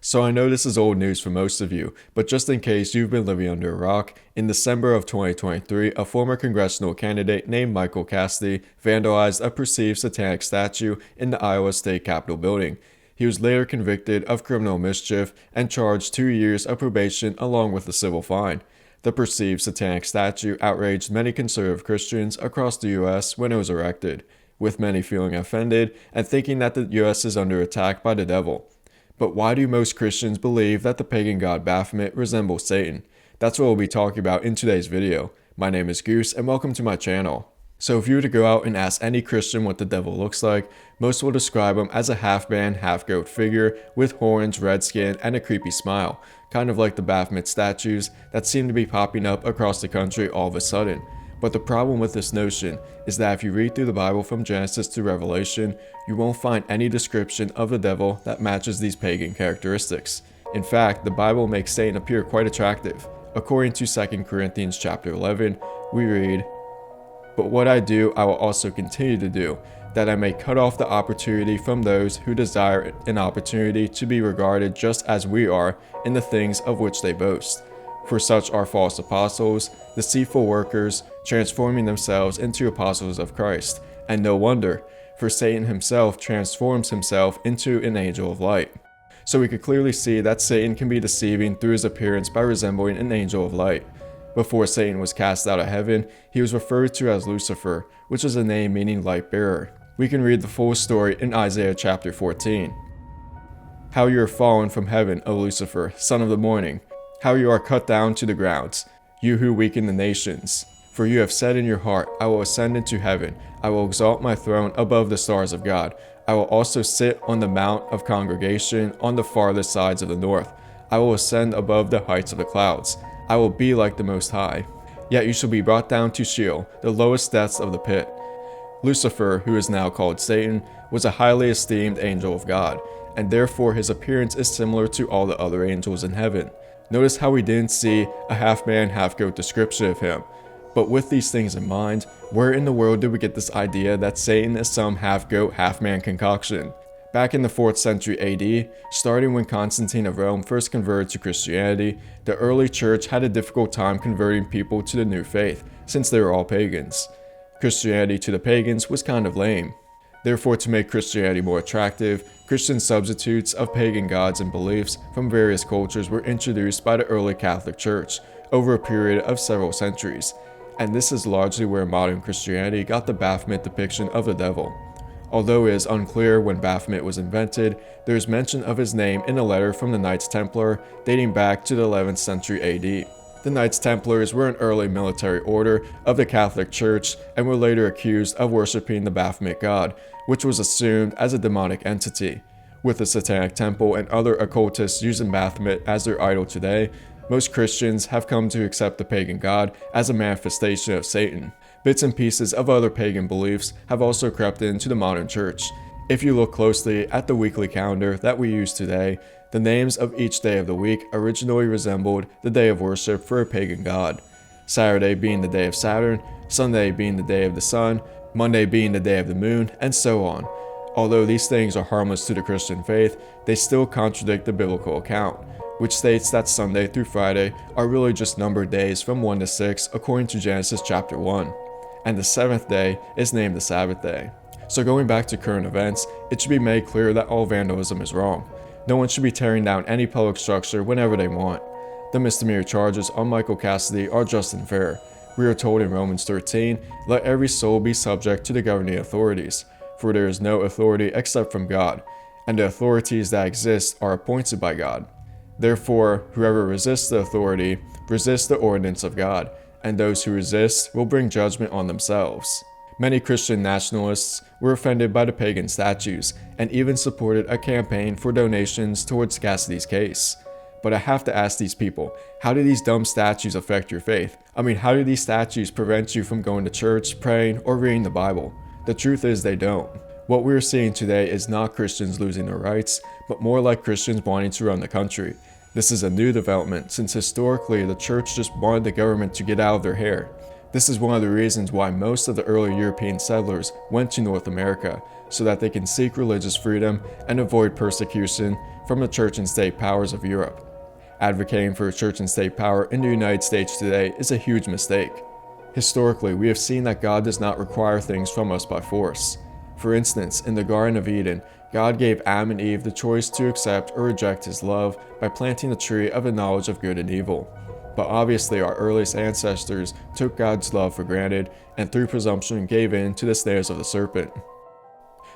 So I know this is old news for most of you, but just in case you've been living under a rock, in December of 2023, a former congressional candidate named Michael Cassidy vandalized a perceived satanic statue in the Iowa State Capitol building. He was later convicted of criminal mischief and charged 2 years of probation along with a civil fine. The perceived satanic statue outraged many conservative Christians across the US when it was erected, with many feeling offended and thinking that the US is under attack by the devil. But why do most Christians believe that the pagan god Baphomet resembles Satan? That's what we'll be talking about in today's video. My name is Goose and welcome to my channel. So if you were to go out and ask any Christian what the devil looks like, most will describe him as a half-man, half-goat figure with horns, red skin, and a creepy smile, kind of like the Baphomet statues that seem to be popping up across the country all of a sudden. But the problem with this notion is that if you read through the Bible from Genesis to Revelation, you won't find any description of the devil that matches these pagan characteristics. In fact, the Bible makes Satan appear quite attractive. According to 2 Corinthians chapter 11, we read, "But what I do, I will also continue to do, that I may cut off the opportunity from those who desire an opportunity to be regarded just as we are in the things of which they boast. For such are false apostles, deceitful workers, transforming themselves into apostles of Christ. And no wonder, for Satan himself transforms himself into an angel of light." So we could clearly see that Satan can be deceiving through his appearance by resembling an angel of light. Before Satan was cast out of heaven, he was referred to as Lucifer, which is a name meaning light bearer. We can read the full story in Isaiah chapter 14. "How you are fallen from heaven, O Lucifer, son of the morning! How you are cut down to the ground, you who weaken the nations! For you have said in your heart, I will ascend into heaven, I will exalt my throne above the stars of God. I will also sit on the mount of congregation on the farthest sides of the north. I will ascend above the heights of the clouds. I will be like the Most High. Yet you shall be brought down to Sheol, the lowest depths of the pit." Lucifer, who is now called Satan, was a highly esteemed angel of God, and therefore his appearance is similar to all the other angels in heaven. Notice how we didn't see a half-man, half-goat description of him. But with these things in mind, where in the world did we get this idea that Satan is some half-goat, half-man concoction? Back in the 4th century AD, starting when Constantine of Rome first converted to Christianity, the early church had a difficult time converting people to the new faith, since they were all pagans. Christianity to the pagans was kind of lame. Therefore, to make Christianity more attractive, Christian substitutes of pagan gods and beliefs from various cultures were introduced by the early Catholic Church over a period of several centuries. And this is largely where modern Christianity got the Baphomet depiction of the devil. Although it is unclear when Baphomet was invented, there is mention of his name in a letter from the Knights Templar dating back to the 11th century AD. The Knights Templars were an early military order of the Catholic Church and were later accused of worshipping the Baphomet god, which was assumed as a demonic entity. With the Satanic Temple and other occultists using Baphomet as their idol today, most Christians have come to accept the pagan god as a manifestation of Satan. Bits and pieces of other pagan beliefs have also crept into the modern church. If you look closely at the weekly calendar that we use today, the names of each day of the week originally resembled the day of worship for a pagan god. Saturday being the day of Saturn, Sunday being the day of the sun, Monday being the day of the moon, and so on. Although these things are harmless to the Christian faith, they still contradict the biblical account, which states that Sunday through Friday are really just numbered days from 1 to 6 according to Genesis chapter 1. And the 7th day is named the Sabbath day. So going back to current events, it should be made clear that all vandalism is wrong. No one should be tearing down any public structure whenever they want. The misdemeanor charges on Michael Cassidy are just and fair. We are told in Romans 13, "Let every soul be subject to the governing authorities, for there is no authority except from God, and the authorities that exist are appointed by God. Therefore, whoever resists the authority resists the ordinance of God, and those who resist will bring judgment on themselves." Many Christian nationalists were offended by the pagan statues and even supported a campaign for donations towards Cassidy's case. But I have to ask these people, how do these dumb statues affect your faith? I mean, how do these statues prevent you from going to church, praying, or reading the Bible? The truth is they don't. What we're seeing today is not Christians losing their rights, but more like Christians wanting to run the country. This is a new development since historically the church just wanted the government to get out of their hair. This is one of the reasons why most of the early European settlers went to North America, so that they can seek religious freedom and avoid persecution from the church and state powers of Europe. Advocating for church and state power in the United States today is a huge mistake. Historically, we have seen that God does not require things from us by force. For instance, in the Garden of Eden, God gave Adam and Eve the choice to accept or reject his love by planting the tree of the knowledge of good and evil. But obviously our earliest ancestors took God's love for granted and through presumption gave in to the snares of the serpent.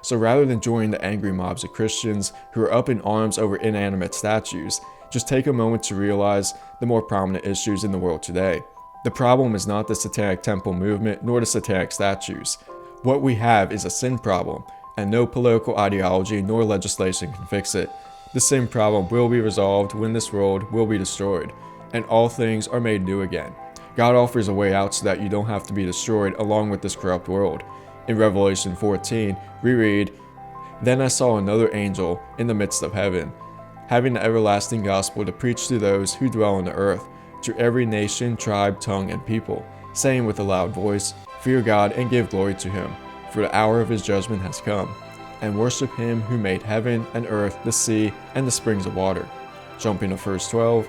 So rather than joining the angry mobs of Christians who are up in arms over inanimate statues, just take a moment to realize the more prominent issues in the world today. The problem is not the Satanic Temple movement nor the satanic statues. What we have is a sin problem, and no political ideology nor legislation can fix it. The sin problem will be resolved when this world will be destroyed, and all things are made new again. God offers a way out so that you don't have to be destroyed along with this corrupt world. In Revelation 14, we read, "Then I saw another angel in the midst of heaven, having the everlasting gospel to preach to those who dwell on the earth, to every nation, tribe, tongue, and people, saying with a loud voice, Fear God and give glory to him, for the hour of his judgment has come, and worship him who made heaven and earth, the sea, and the springs of water." Jumping to verse 12,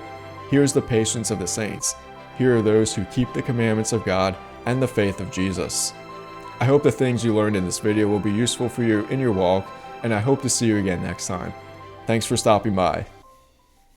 "Here is the patience of the saints. Here are those who keep the commandments of God and the faith of Jesus." I hope the things you learned in this video will be useful for you in your walk, and I hope to see you again next time. Thanks for stopping by.